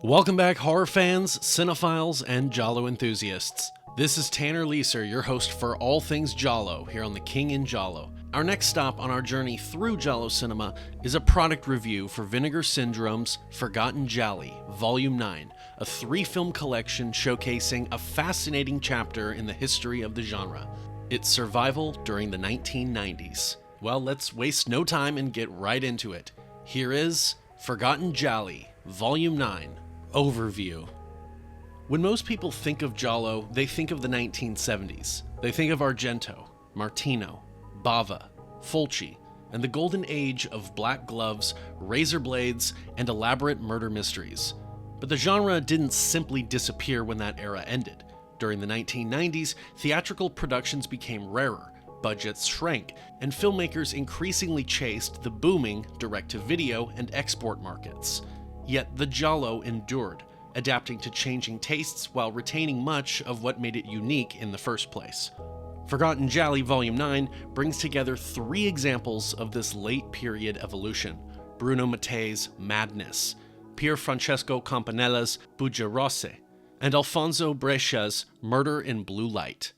Welcome back, horror fans, cinephiles, and giallo enthusiasts. This is Tanner Leeser, your host for all things giallo here on The King in Giallo. Our next stop on our journey through giallo cinema is a product review for Vinegar Syndrome's Forgotten Gialli, Volume 9, a 3-film collection showcasing a fascinating chapter in the history of the genre, its survival during the 1990s. Well, let's waste no time and get right into it. Here is Forgotten Gialli, Volume 9, Overview. When most people think of giallo, they think of the 1970s. They think of Argento, Martino, Bava, Fulci, and the golden age of black gloves, razor blades, and elaborate murder mysteries. But the genre didn't simply disappear when that era ended. During the 1990s, theatrical productions became rarer, budgets shrank, and filmmakers increasingly chased the booming direct-to-video and export markets. Yet the giallo endured, adapting to changing tastes while retaining much of what made it unique in the first place. Forgotten Gialli Volume 9 brings together 3 examples of this late-period evolution: Bruno Mattei's Madness, Pierfrancesco Campanella's Buggie Rosse, and Alfonso Brescia's Murder in Blue Light.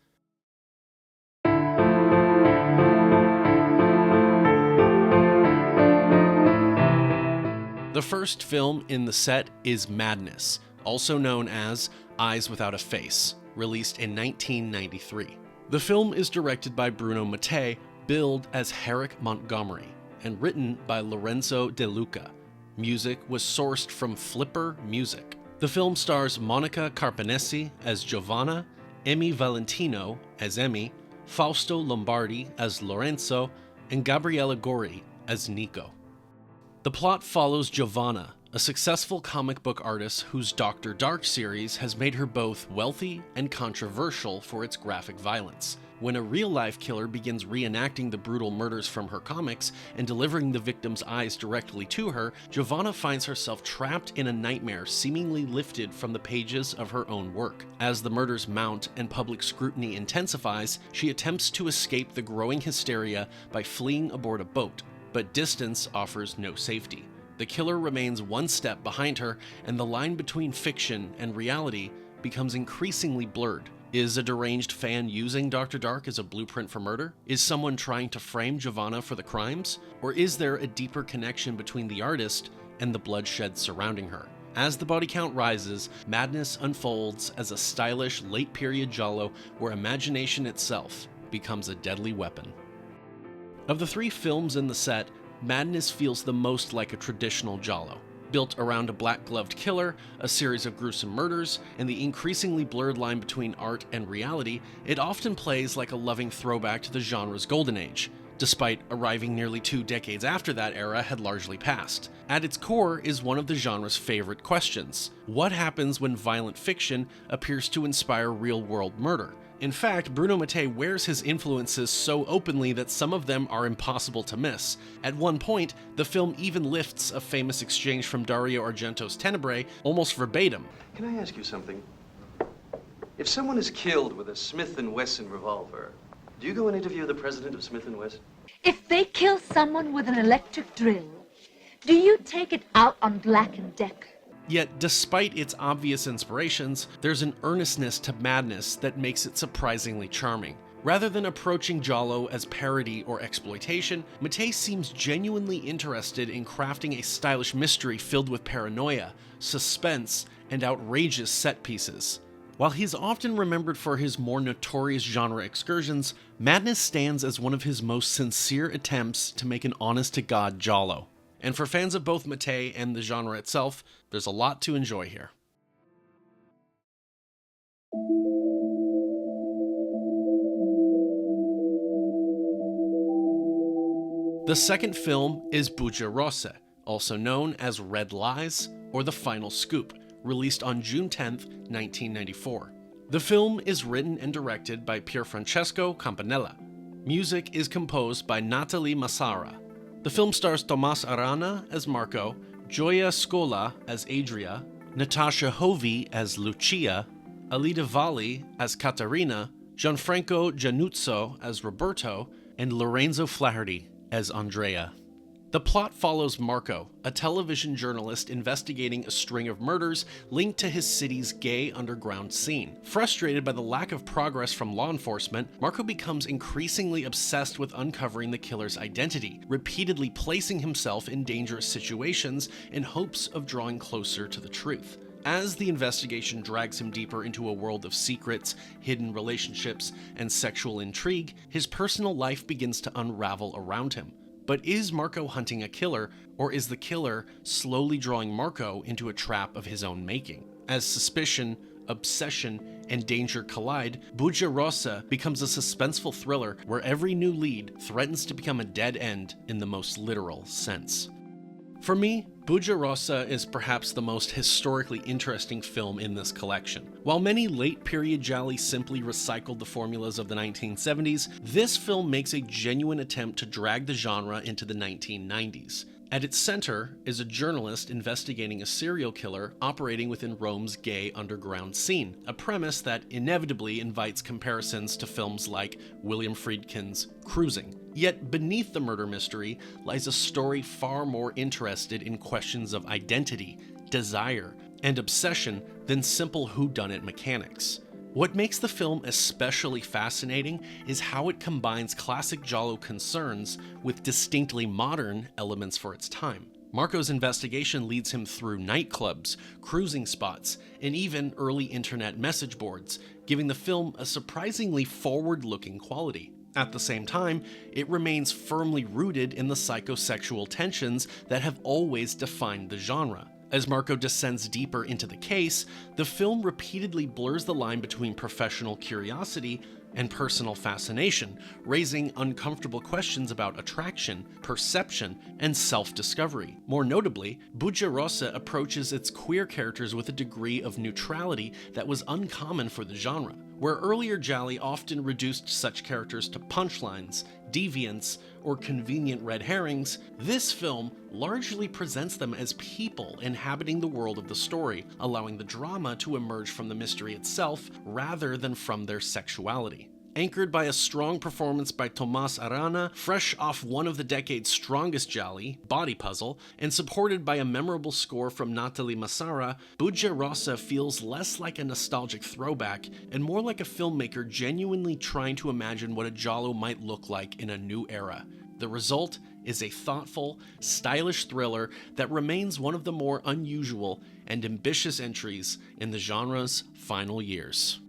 The first film in the set is Madness, also known as Eyes Without a Face, released in 1993. The film is directed by Bruno Mattei, billed as Herrick Montgomery, and written by Lorenzo De Luca. Music was sourced from Flipper Music. The film stars Monica Carpenesi as Giovanna, Emmy Valentino as Emmy, Fausto Lombardi as Lorenzo, and Gabriella Gori as Nico. The plot follows Giovanna, a successful comic book artist whose Dr. Dark series has made her both wealthy and controversial for its graphic violence. When a real-life killer begins reenacting the brutal murders from her comics and delivering the victim's eyes directly to her, Giovanna finds herself trapped in a nightmare seemingly lifted from the pages of her own work. As the murders mount and public scrutiny intensifies, she attempts to escape the growing hysteria by fleeing aboard a boat. But distance offers no safety. The killer remains one step behind her, and the line between fiction and reality becomes increasingly blurred. Is a deranged fan using Dr. Dark as a blueprint for murder? Is someone trying to frame Giovanna for the crimes? Or is there a deeper connection between the artist and the bloodshed surrounding her? As the body count rises, Madness unfolds as a stylish late-period giallo where imagination itself becomes a deadly weapon. Of the 3 films in the set, Madness feels the most like a traditional giallo. Built around a black-gloved killer, a series of gruesome murders, and the increasingly blurred line between art and reality, it often plays like a loving throwback to the genre's golden age, despite arriving nearly 2 decades after that era had largely passed. At its core is one of the genre's favorite questions: what happens when violent fiction appears to inspire real-world murder? In fact, Bruno Mattei wears his influences so openly that some of them are impossible to miss. At one point, the film even lifts a famous exchange from Dario Argento's Tenebrae almost verbatim. Can I ask you something? If someone is killed with a Smith & Wesson revolver, do you go and interview the president of Smith & Wesson? If they kill someone with an electric drill, do you take it out on Black & Decker? Yet, despite its obvious inspirations, there's an earnestness to Madness that makes it surprisingly charming. Rather than approaching giallo as parody or exploitation, Mattei seems genuinely interested in crafting a stylish mystery filled with paranoia, suspense, and outrageous set pieces. While he's often remembered for his more notorious genre excursions, Madness stands as one of his most sincere attempts to make an honest-to-God giallo. And for fans of both Mattei and the genre itself, there's a lot to enjoy here. The second film is Buggie Rosse, also known as Red Lies or The Final Scoop, released on June 10, 1994. The film is written and directed by Pierfrancesco Campanella. Music is composed by Natalie Massara. The film stars Tomas Arana as Marco, Gioia Scola as Adria, Natasha Hovey as Lucia, Alida Valli as Caterina, Gianfranco Giannuzzo as Roberto, and Lorenzo Flaherty as Andrea. The plot follows Marco, a television journalist investigating a string of murders linked to his city's gay underground scene. Frustrated by the lack of progress from law enforcement, Marco becomes increasingly obsessed with uncovering the killer's identity, repeatedly placing himself in dangerous situations in hopes of drawing closer to the truth. As the investigation drags him deeper into a world of secrets, hidden relationships, and sexual intrigue, his personal life begins to unravel around him. But is Marco hunting a killer, or is the killer slowly drawing Marco into a trap of his own making? As suspicion, obsession, and danger collide, Buggie Rosse becomes a suspenseful thriller where every new lead threatens to become a dead end in the most literal sense. For me, Buggie Rosse is perhaps the most historically interesting film in this collection. While many late-period gialli simply recycled the formulas of the 1970s, this film makes a genuine attempt to drag the genre into the 1990s. At its center is a journalist investigating a serial killer operating within Rome's gay underground scene, a premise that inevitably invites comparisons to films like William Friedkin's Cruising. Yet beneath the murder mystery lies a story far more interested in questions of identity, desire, and obsession than simple whodunit mechanics. What makes the film especially fascinating is how it combines classic giallo concerns with distinctly modern elements for its time. Marco's investigation leads him through nightclubs, cruising spots, and even early internet message boards, giving the film a surprisingly forward-looking quality. At the same time, it remains firmly rooted in the psychosexual tensions that have always defined the genre. As Marco descends deeper into the case, the film repeatedly blurs the line between professional curiosity and personal fascination, raising uncomfortable questions about attraction, perception, and self-discovery. More notably, Buggie Rosse approaches its queer characters with a degree of neutrality that was uncommon for the genre. Where earlier gialli often reduced such characters to punchlines, deviants, or convenient red herrings, this film largely presents them as people inhabiting the world of the story, allowing the drama to emerge from the mystery itself rather than from their sexuality. Anchored by a strong performance by Tomas Arana, fresh off one of the decade's strongest gialli, Body Puzzle, and supported by a memorable score from Nathalie Massara, Buggie Rosse feels less like a nostalgic throwback and more like a filmmaker genuinely trying to imagine what a giallo might look like in a new era. The result is a thoughtful, stylish thriller that remains one of the more unusual and ambitious entries in the genre's final years.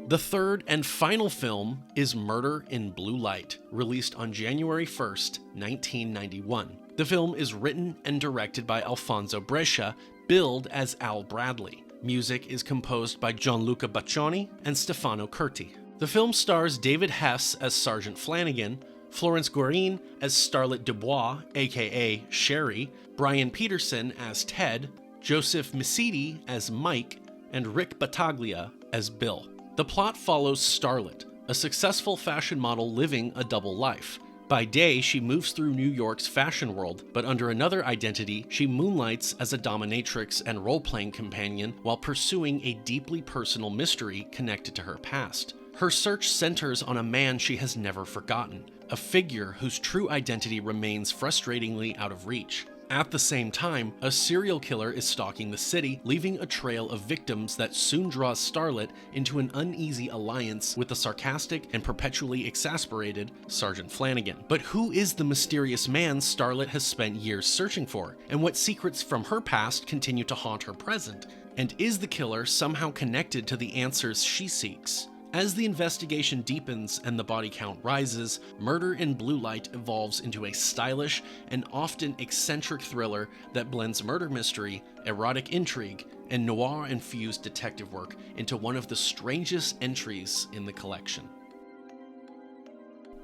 The third and final film is Murder in Blue Light, released on January 1st, 1991. The film is written and directed by Alfonso Brescia, billed as Al Bradley. Music is composed by Gianluca Baccioni and Stefano Curti. The film stars David Hess as Sergeant Flanagan, Florence Guerin as Starlet Dubois, a.k.a. Sherry, Brian Peterson as Ted, Joseph Misiti as Mike, and Rick Battaglia as Bill. The plot follows Starlet, a successful fashion model living a double life. By day, she moves through New York's fashion world, but under another identity, she moonlights as a dominatrix and role-playing companion while pursuing a deeply personal mystery connected to her past. Her search centers on a man she has never forgotten, a figure whose true identity remains frustratingly out of reach. At the same time, a serial killer is stalking the city, leaving a trail of victims that soon draws Starlet into an uneasy alliance with the sarcastic and perpetually exasperated Sergeant Flanagan. But who is the mysterious man Starlet has spent years searching for, and what secrets from her past continue to haunt her present? And is the killer somehow connected to the answers she seeks? As the investigation deepens and the body count rises, Murder in Blue Light evolves into a stylish and often eccentric thriller that blends murder mystery, erotic intrigue, and noir-infused detective work into one of the strangest entries in the collection.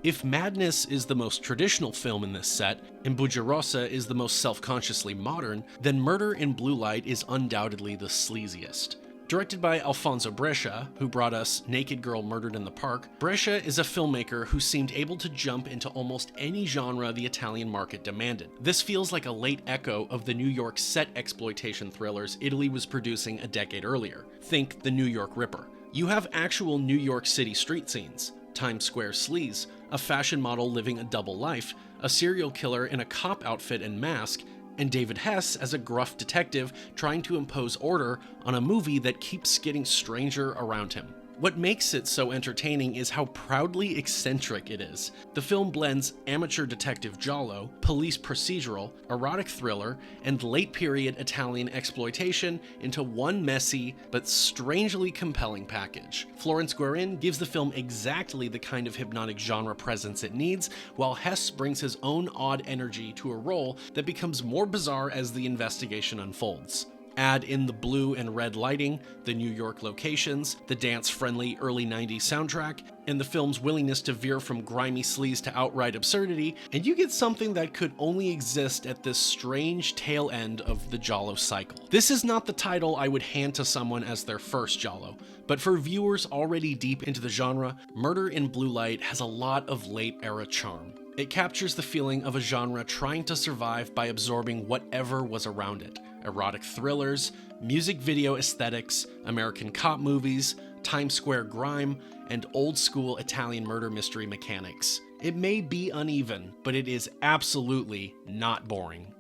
If Madness is the most traditional film in this set, and Buggie Rosse is the most self-consciously modern, then Murder in Blue Light is undoubtedly the sleaziest. Directed by Alfonso Brescia, who brought us Naked Girl Murdered in the Park, Brescia is a filmmaker who seemed able to jump into almost any genre the Italian market demanded. This feels like a late echo of the New York set exploitation thrillers Italy was producing a decade earlier. Think The New York Ripper. You have actual New York City street scenes, Times Square sleaze, a fashion model living a double life, a serial killer in a cop outfit and mask, and David Hess as a gruff detective trying to impose order on a movie that keeps getting stranger around him. What makes it so entertaining is how proudly eccentric it is. The film blends amateur detective giallo, police procedural, erotic thriller, and late-period Italian exploitation into one messy but strangely compelling package. Florence Guerin gives the film exactly the kind of hypnotic genre presence it needs, while Hess brings his own odd energy to a role that becomes more bizarre as the investigation unfolds. Add in the blue and red lighting, the New York locations, the dance-friendly early 90s soundtrack, and the film's willingness to veer from grimy sleaze to outright absurdity, and you get something that could only exist at this strange tail end of the giallo cycle. This is not the title I would hand to someone as their first giallo, but for viewers already deep into the genre, Murder in Blue Light has a lot of late-era charm. It captures the feeling of a genre trying to survive by absorbing whatever was around it. Erotic thrillers, music video aesthetics, American cop movies, Times Square grime, and old-school Italian murder mystery mechanics. It may be uneven, but it is absolutely not boring.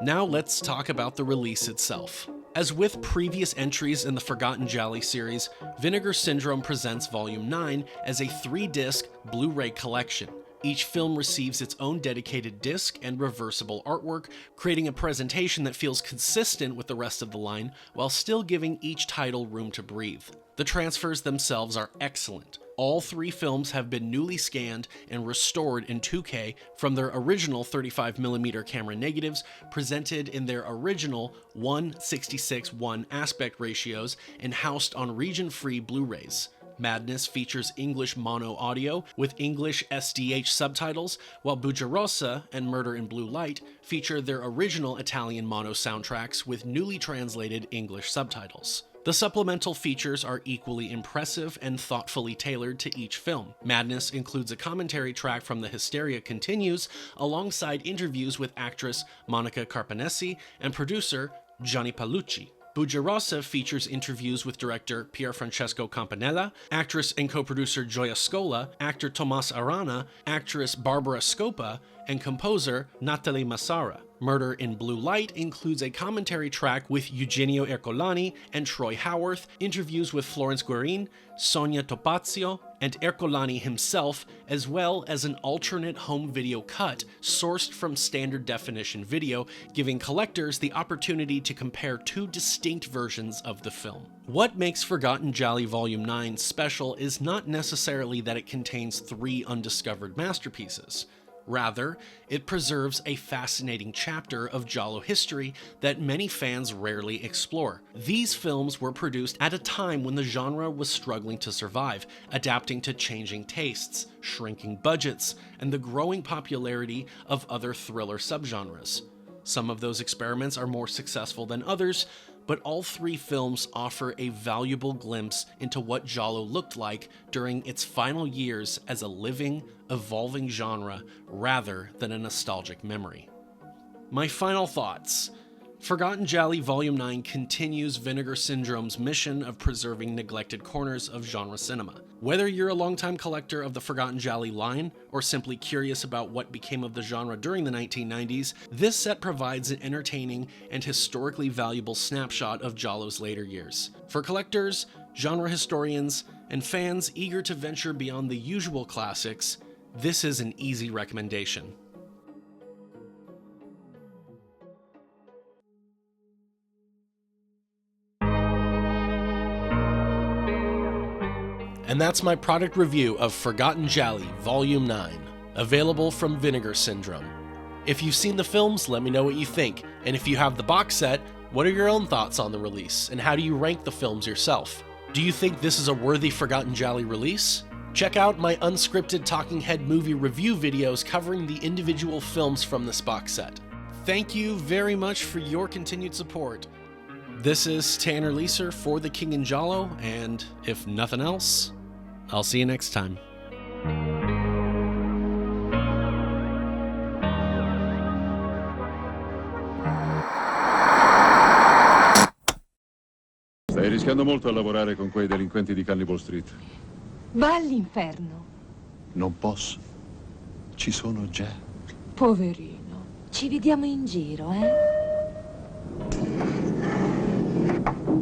Now let's talk about the release itself. As with previous entries in the Forgotten Gialli series, Vinegar Syndrome presents Volume 9 as a 3-disc Blu-ray collection. Each film receives its own dedicated disc and reversible artwork, creating a presentation that feels consistent with the rest of the line, while still giving each title room to breathe. The transfers themselves are excellent. All 3 films have been newly scanned and restored in 2K from their original 35mm camera negatives, presented in their original 1:66:1 aspect ratios and housed on region-free Blu-rays. Madness features English mono audio with English SDH subtitles, while Buggie Rosse and Murder in Blue Light feature their original Italian mono soundtracks with newly translated English subtitles. The supplemental features are equally impressive and thoughtfully tailored to each film. Madness includes a commentary track from The Hysteria Continues, alongside interviews with actress Monica Carpanesi and producer Gianni Paolucci. Buggie Rosse features interviews with director Pierfrancesco Campanella, actress and co-producer Gioia Scola, actor Tomas Arana, actress Barbara Scopa, and composer Natalie Massara. Murder in Blue Light includes a commentary track with Eugenio Ercolani and Troy Howarth, interviews with Florence Guerin, Sonia Topazio, and Ercolani himself, as well as an alternate home video cut sourced from standard definition video, giving collectors the opportunity to compare 2 distinct versions of the film. What makes Forgotten Gialli Volume 9 special is not necessarily that it contains 3 undiscovered masterpieces. Rather, it preserves a fascinating chapter of giallo history that many fans rarely explore. These films were produced at a time when the genre was struggling to survive, adapting to changing tastes, shrinking budgets, and the growing popularity of other thriller subgenres. Some of those experiments are more successful than others, but all 3 films offer a valuable glimpse into what giallo looked like during its final years as a living, evolving genre rather than a nostalgic memory. My final thoughts. Forgotten Gialli Volume 9 continues Vinegar Syndrome's mission of preserving neglected corners of genre cinema. Whether you're a longtime collector of the Forgotten Gialli line, or simply curious about what became of the genre during the 1990s, this set provides an entertaining and historically valuable snapshot of giallo's later years. For collectors, genre historians, and fans eager to venture beyond the usual classics, this is an easy recommendation. And that's my product review of Forgotten Gialli Volume 9, available from Vinegar Syndrome. If you've seen the films, let me know what you think, and if you have the box set, what are your own thoughts on the release, and how do you rank the films yourself? Do you think this is a worthy Forgotten Gialli release? Check out my unscripted talking head movie review videos covering the individual films from this box set. Thank you very much for your continued support. This is Tanner Leeser for The King in Giallo, and if nothing else, I'll see you next time. Stai rischiando molto a lavorare con quei delinquenti di Cannibal Street. Va all'inferno. Non posso. Ci sono già. Poverino. Ci vediamo in giro, eh?